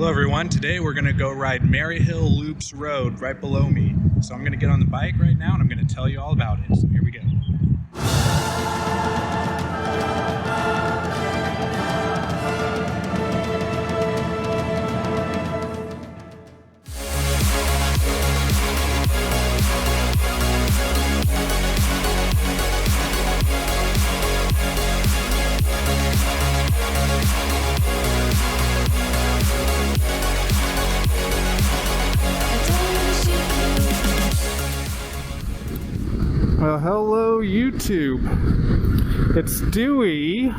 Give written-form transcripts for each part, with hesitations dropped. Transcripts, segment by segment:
Hello everyone, today we're going to go ride Maryhill Loops Road right below me. So I'm going to get on the bike right now and I'm going to tell you all about it. So here we go. Well, hello YouTube. It's Dewey.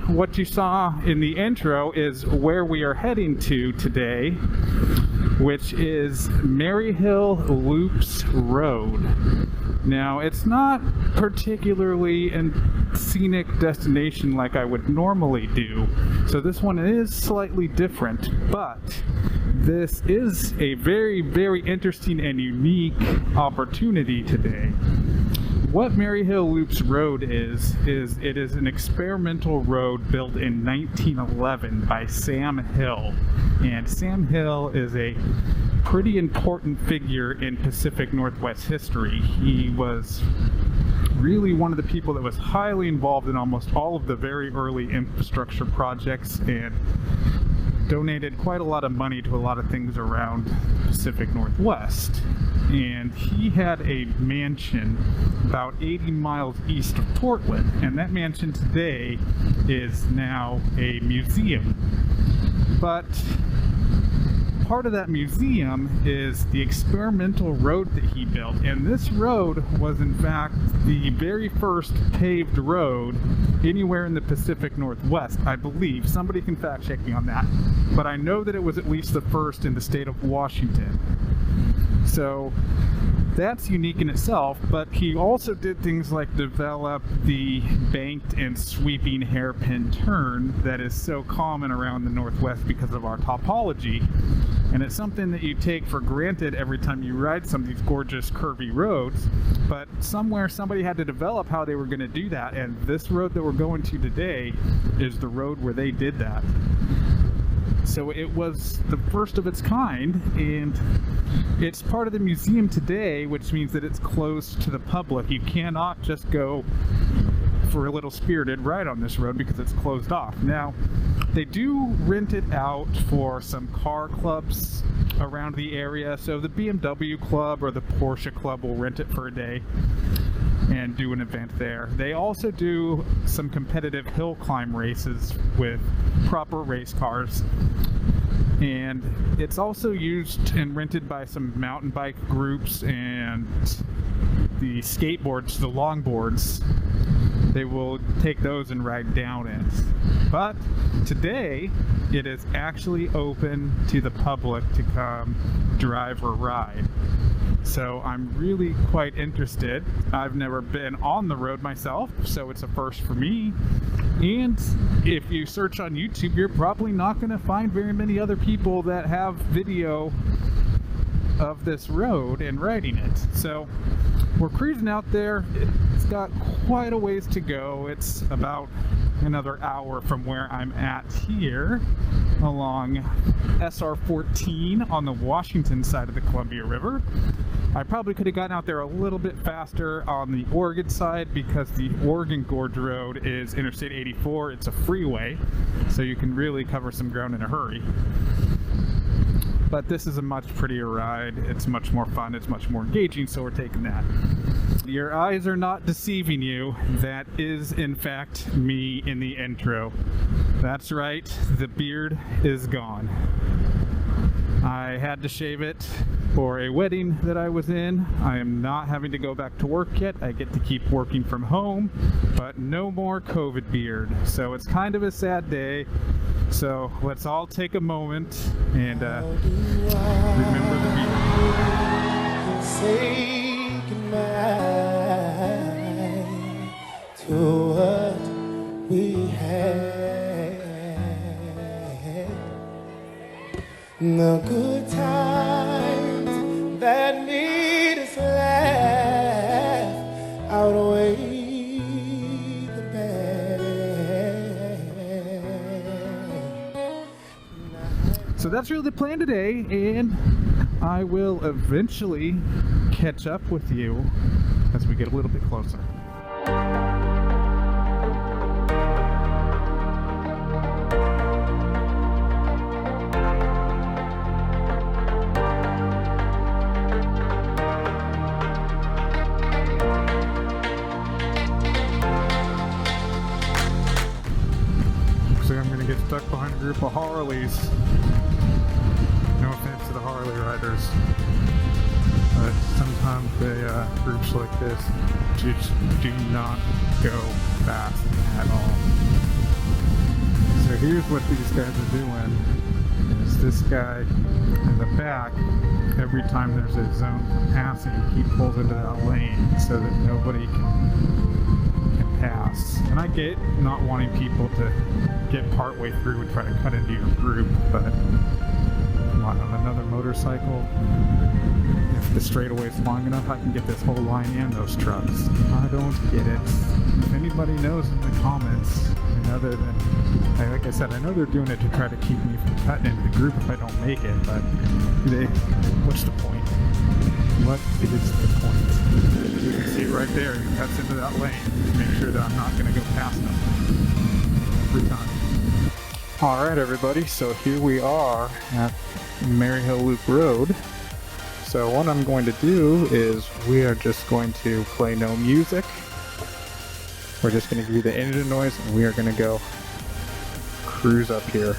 What you saw in the intro is where we are heading to today, which is Maryhill Loops Road. Now, it's not particularly a scenic destination like I would normally do, so this one is slightly different, but this is a very, very interesting and unique opportunity today. What Maryhill Loops Road is it is an experimental road built in 1911 by Sam Hill. And Sam Hill is a pretty important figure in Pacific Northwest history. He was really one of the people that was highly involved in almost all of the very early infrastructure projects and donated quite a lot of money to a lot of things around Pacific Northwest. And he had a mansion about 80 miles east of Portland, and that mansion today is now a museum. But part of that museum is the experimental road that he built, and this road was in fact the very first paved road anywhere in the Pacific Northwest, I believe. Somebody can fact check me on that, but I know that it was at least the first in the state of Washington. So that's unique in itself, but he also did things like develop the banked and sweeping hairpin turn that is so common around the Northwest because of our topology. And it's something that you take for granted every time you ride some of these gorgeous curvy roads, but somewhere somebody had to develop how they were going to do that, and this road that we're going to today is the road where they did that. So it was the first of its kind, and it's part of the museum today, which means that it's closed to the public. You cannot just go for a little spirited ride on this road because it's closed off. Now, they do rent it out for some car clubs around the area, so the BMW club or the Porsche club will rent it for a day and do an event there. They also do some competitive hill climb races with proper race cars, and it's also used and rented by some mountain bike groups and the skateboards, the longboards. They will take those and ride down it. But today it is actually open to the public to come drive or ride. So I'm really quite interested. I've never been on the road myself, so it's a first for me. And if you search on YouTube, you're probably not going to find very many other people that have video of this road and riding it. So we're cruising out there. It's got quite a ways to go. It's about another hour from where I'm at here along SR 14 on the Washington side of the Columbia River. I probably could have gotten out there a little bit faster on the Oregon side because the Oregon Gorge Road is Interstate 84. It's a freeway, so you can really cover some ground in a hurry. But this is a much prettier ride. It's much more fun. It's much more engaging, so we're taking that. Your eyes are not deceiving you. That is, in fact, me in the intro. That's right. The beard is gone. I had to shave it for a wedding that I was in. I am not having to go back to work yet. I get to keep working from home, but no more COVID beard. So it's kind of a sad day. So let's all take a moment and remember the beard. Say goodbye to what we had. The good times that made us laugh outweigh the bad. So that's really the plan today, and I will eventually catch up with you as we get a little bit closer. I'm going to get stuck behind a group of Harleys. No offense to the Harley riders, but sometimes groups like this just do not go fast at all. So here's what these guys are doing, is this guy in the back, every time there's a zone for passing, he pulls into that lane so that nobody can pass. And I get not wanting people to get part way through and try to cut into your group, but come on another motorcycle, if the straightaway is long enough, I can get this whole line and those trucks. I don't get it. If anybody knows in the comments, and other than, like I said, I know they're doing it to try to keep me from cutting into the group if I don't make it, but what's the point? What is the point? You can see it right there, he cuts into that lane to make sure that I'm not going to go past him every time. Alright everybody, so here we are at Maryhill Loop Road. So what I'm going to do is we are just going to play no music. We're just going to give you the engine noise and we are going to go cruise up here.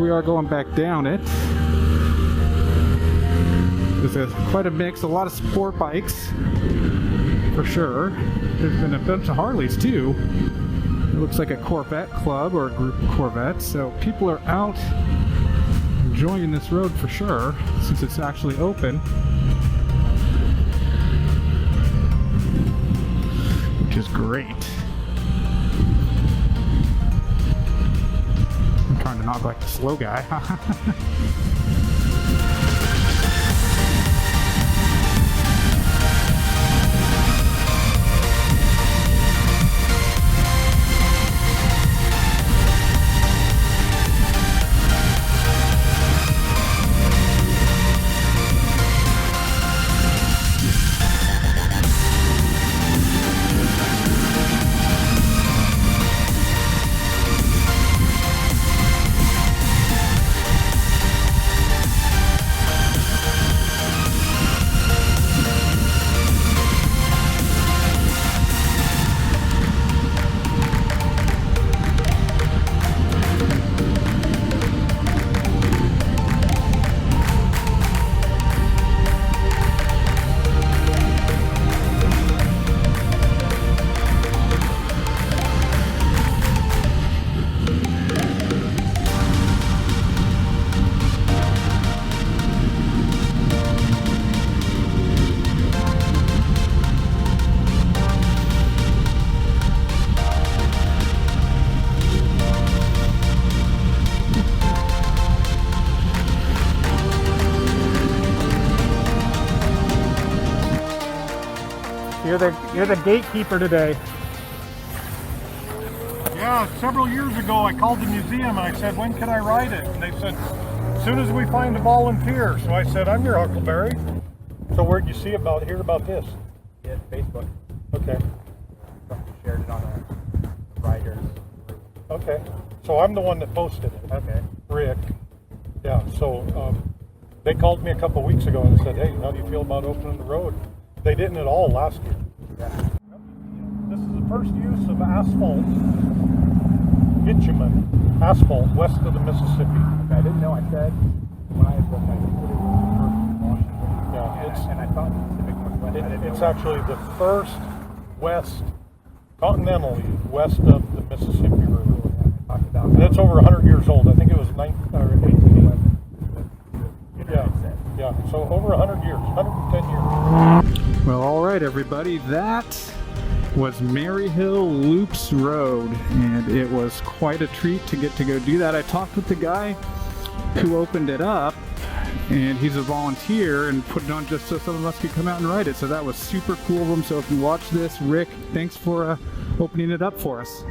we are going back down it. There's quite a mix, a lot of sport bikes, for sure. There's been a bunch of Harleys too. It looks like a Corvette club or a group of Corvettes, so people are out enjoying this road for sure, since it's actually open. Which is great. I'm trying to not go like the slow guy. You're the gatekeeper today. Yeah, several years ago I called the museum and I said, when can I ride it? And they said, as soon as we find a volunteer. So I said, I'm your Huckleberry. So where'd you hear about this? Yeah, Facebook. Okay. Somebody shared it on a rider's group. Okay. So I'm the one that posted it. Okay. Rick. Yeah, so they called me a couple weeks ago and said, hey, how do you feel about opening the road? They didn't at all last year. Yeah. This is the first use of asphalt, bitumen, asphalt west of the Mississippi. Okay, I didn't know. I said when I had looked, I knew it was the first in Washington. Yeah, and I thought Pacific Northwest. I didn't it's know actually the first west, continentally west of the Mississippi River. talked about. And it's over 100 years old. I think it was 1811. Yeah, so over 100 years, 110 years. Well, all right, everybody, that was Maryhill Loops Road, and it was quite a treat to get to go do that. I talked with the guy who opened it up, and he's a volunteer and put it on just so some of us could come out and ride it, so that was super cool of him. So if you watch this, Rick, thanks for opening it up for us.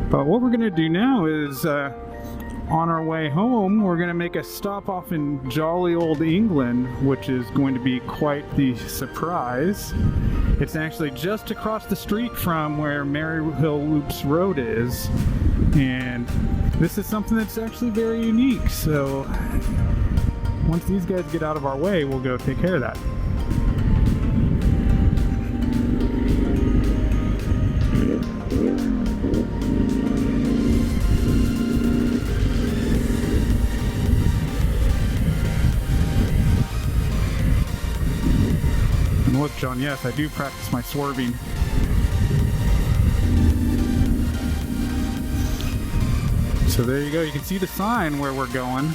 But what we're going to do now is on our way home, we're going to make a stop off in jolly old England, which is going to be quite the surprise. It's actually just across the street from where Maryhill Loops Road is, and this is something that's actually very unique. So once these guys get out of our way, we'll go take care of that. And look, John, yes, I do practice my swerving. So there you go, you can see the sign where we're going.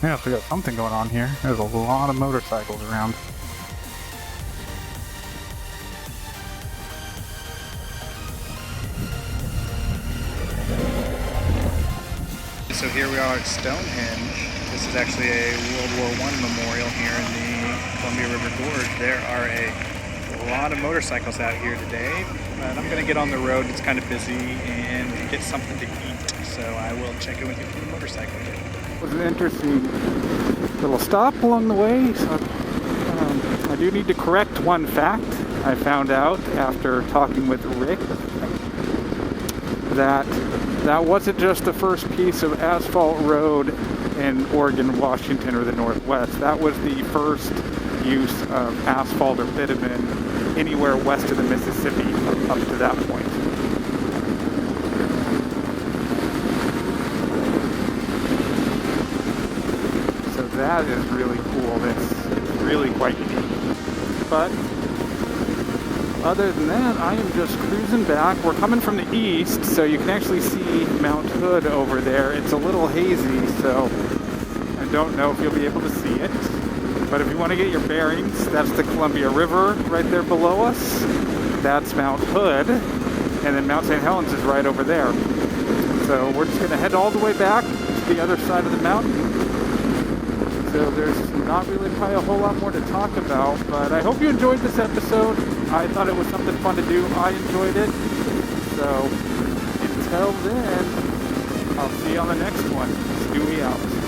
Yeah, so we got something going on here. There's a lot of motorcycles around. So here we are at Stonehenge. This is actually a World War I memorial here in the Columbia River Gorge. There are a lot of motorcycles out here today, but I'm going to get on the road. It's kind of busy and get something to eat. So I will check in with you from the motorcycle here. It was an interesting little stop along the way. So, I do need to correct one fact I found out after talking with Rick, that wasn't just the first piece of asphalt road in Oregon, Washington, or the Northwest. That was the first use of asphalt or bitumen anywhere west of the Mississippi up to that point. So that is really cool. It's really quite unique. But other than that, I am just cruising back. We're coming from the east, so you can actually see Mount Hood over there. It's a little hazy, so I don't know if you'll be able to see it. But if you want to get your bearings, that's the Columbia River right there below us. That's Mount Hood. And then Mount St. Helens is right over there. So we're just going to head all the way back to the other side of the mountain. So there's not really probably a whole lot more to talk about, but I hope you enjoyed this episode. I thought it was something fun to do. I enjoyed it. So until then, I'll see you on the next one. Stewie out.